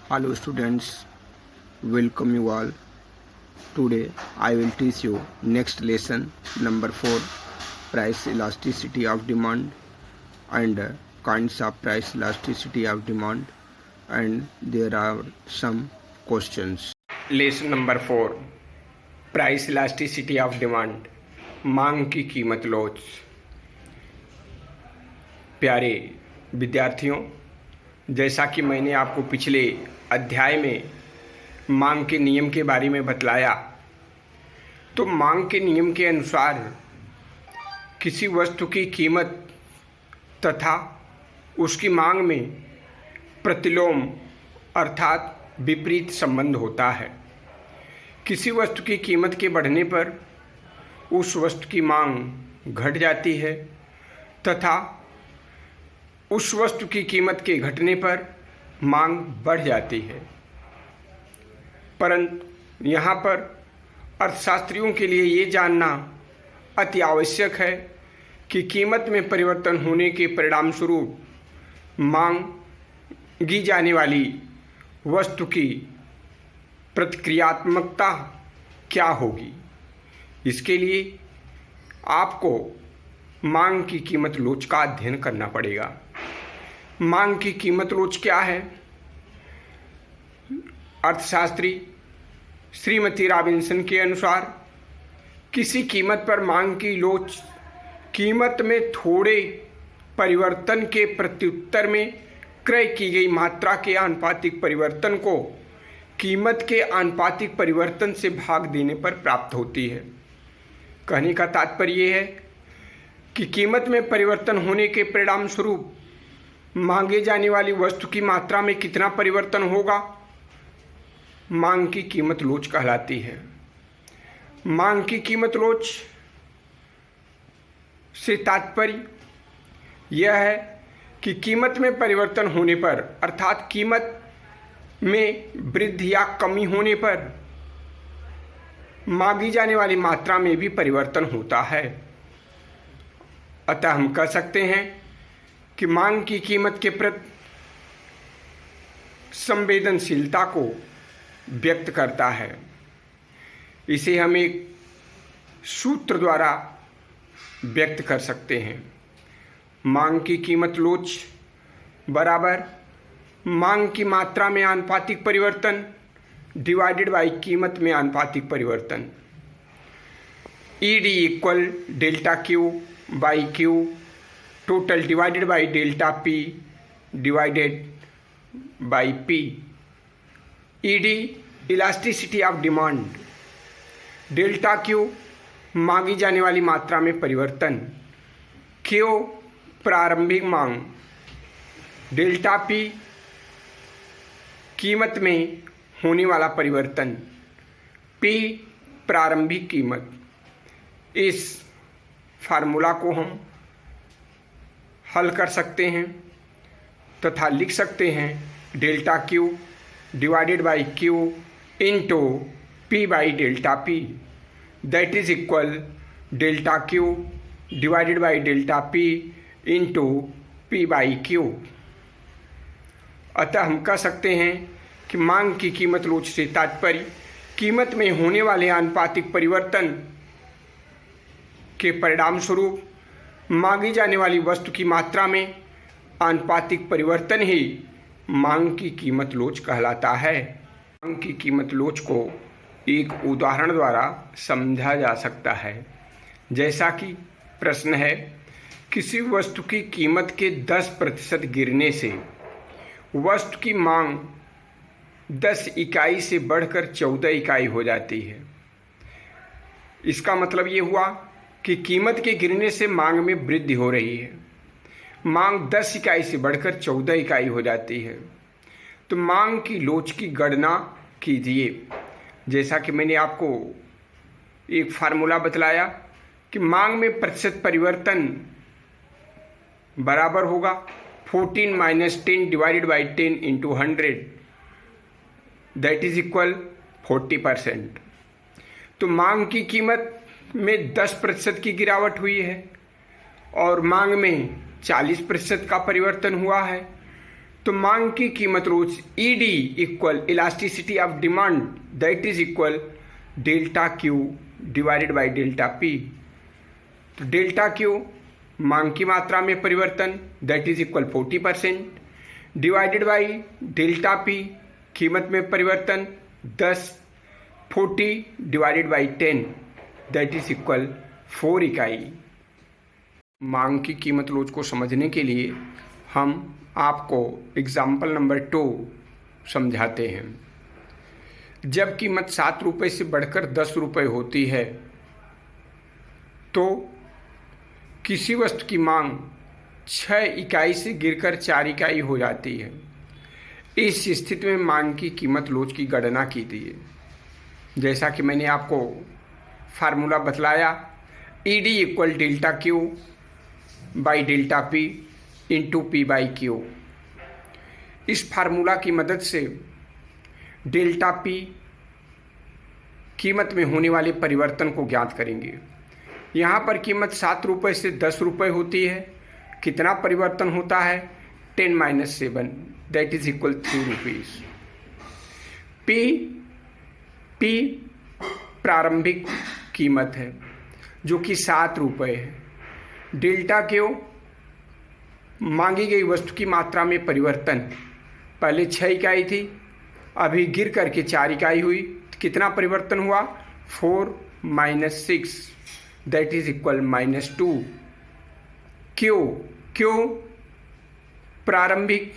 Hello students, welcome you all. Today I will teach you next lesson number 4, price elasticity of demand and kinds of price elasticity of demand, and there are some questions. Lesson number 4, price elasticity of demand, मांग की कीमत लोच। प्यारे विद्यार्थियों, जैसा कि मैंने आपको पिछले अध्याय में मांग के नियम के बारे में बतलाया, तो मांग के नियम के अनुसार किसी वस्तु की कीमत तथा उसकी मांग में प्रतिलोम अर्थात विपरीत संबंध होता है। किसी वस्तु की कीमत के बढ़ने पर उस वस्तु की मांग घट जाती है तथा उस वस्तु की कीमत के घटने पर मांग बढ़ जाती है। परंतु यहाँ पर अर्थशास्त्रियों के लिए ये जानना अति आवश्यक है कि कीमत में परिवर्तन होने के परिणाम स्वरूप मांगी जाने वाली वस्तु की प्रतिक्रियात्मकता क्या होगी। इसके लिए आपको मांग की कीमत लोच का अध्ययन करना पड़ेगा। मांग की कीमत लोच क्या है? अर्थशास्त्री श्रीमती रॉबिन्सन के अनुसार किसी कीमत पर मांग की लोच कीमत में थोड़े परिवर्तन के प्रत्युत्तर में क्रय की गई मात्रा के आनुपातिक परिवर्तन को कीमत के आनुपातिक परिवर्तन से भाग देने पर प्राप्त होती है। कहने का तात्पर्य है कि कीमत में परिवर्तन होने के परिणाम स्वरूप मांगे जाने वाली वस्तु की मात्रा में कितना परिवर्तन होगा, मांग की कीमत लोच कहलाती है। मांग की कीमत लोच से तात्पर्य यह है कि कीमत में परिवर्तन होने पर अर्थात कीमत में वृद्धि या कमी होने पर मांगी जाने वाली मात्रा में भी परिवर्तन होता है। अतः हम कह सकते हैं कि मांग की कीमत के प्रति संवेदनशीलता को व्यक्त करता है। इसे हम एक सूत्र द्वारा व्यक्त कर सकते हैं। मांग की कीमत लोच बराबर मांग की मात्रा में आनुपातिक परिवर्तन डिवाइडेड बाई कीमत में आनुपातिक परिवर्तन। ED equal delta Q by Q total divided by delta P divided by P। ED elasticity of demand, delta Q मांगी जाने वाली मात्रा में परिवर्तन, Q प्रारंभिक मांग, डेल्टा P कीमत में होने वाला परिवर्तन, P प्रारंभिक कीमत। इस फार्मूला को हम हल कर सकते हैं तथा लिख सकते हैं delta Q divided by Q into P by delta P, that is equal delta Q divided by delta P into P by Q। अतः हम कह सकते हैं कि मांग की कीमत लोच से तात्पर्य कीमत में होने वाले आनुपातिक परिवर्तन के परिणाम स्वरूप मांगी जाने वाली वस्तु की मात्रा में आनुपातिक परिवर्तन ही मांग की कीमत लोच कहलाता है। मांग की कीमत लोच को एक उदाहरण द्वारा समझा जा सकता है। जैसा कि प्रश्न है, किसी वस्तु की कीमत के 10% गिरने से वस्तु की मांग 10 इकाई से बढ़कर 14 इकाई हो जाती है। इसका मतलब ये हुआ कि कीमत के गिरने से मांग में वृद्धि हो रही है। मांग 10 इकाई से बढ़कर 14 इकाई हो जाती है। तो मांग की लोच की गणना कीजिए। जैसा कि मैंने आपको एक फार्मूला बतलाया कि मांग में प्रतिशत परिवर्तन बराबर होगा 14 minus 10 divided by 10 into 100, that is equal 40%। तो मांग की कीमत में 10% की गिरावट हुई है और मांग में 40% का परिवर्तन हुआ है। तो मांग की कीमत रोज ED equal elasticity of demand that is equal delta Q divided by delta P. तो डेल्टा क्यू मांग की मात्रा में परिवर्तन that is equal 40% divided by delta P कीमत में परिवर्तन 10, 40 divided by 10 that is equal 4 इकाई। मांग की कीमत रोज को समझने के लिए हम आपको एग्जाम्पल नंबर 2 समझाते हैं। जब कीमत 7 रुपये से बढ़कर 10 रुपये होती है तो किसी वस्तु की मांग 6 इकाई से गिरकर 4 इकाई हो जाती है। इस स्थिति में मांग की कीमत रोज की गणना की थी, जैसा कि मैंने आपको फार्मूला बतलाया, ED equal delta Q by delta P into P by Q. इस फार्मूला की मदद से डेल्टा पी कीमत में होने वाले परिवर्तन को ज्ञात करेंगे। यहाँ पर कीमत 7 रुपये से 10 रुपये होती है, कितना परिवर्तन होता है 10 - 7 that is equal 3 rupees. P प्रारंभिक कीमत है जो कि 7 रुपये है। डेल्टा क्यू मांगी गई वस्तु की मात्रा में परिवर्तन, पहले 6 इकाई थी, अभी गिर करके 4 इकाई हुई, तो कितना परिवर्तन हुआ 4 - 6 दैट इज इक्वल -2। क्यू प्रारंभिक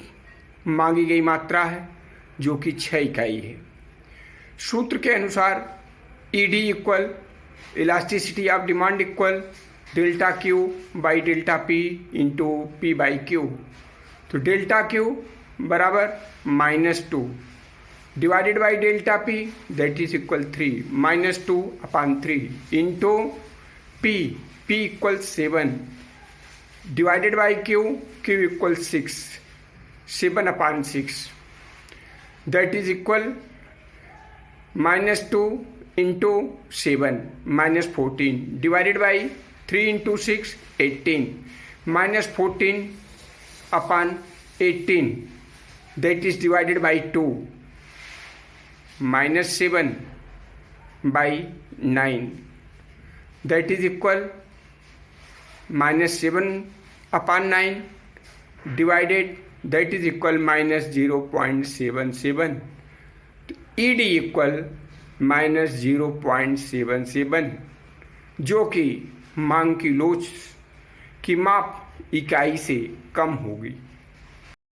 मांगी गई मात्रा है जो कि 6 इकाई है। सूत्र के अनुसार ED equal elasticity of demand equal delta Q by delta P into P by Q. तो डेल्टा क्यू बराबर -2 divided by delta P that is equal 3 -2/3 into P equal 7 divided by Q equal 6 7/6 that is equal -2 into 7 -14 divided by 3 into 6 18 -14/18 that is divided by 2 -7/9 that is equal -7/9 divided that is equal -0.77। ED equal -0.77 जो कि मांग की लोच की माप इकाई से कम होगी।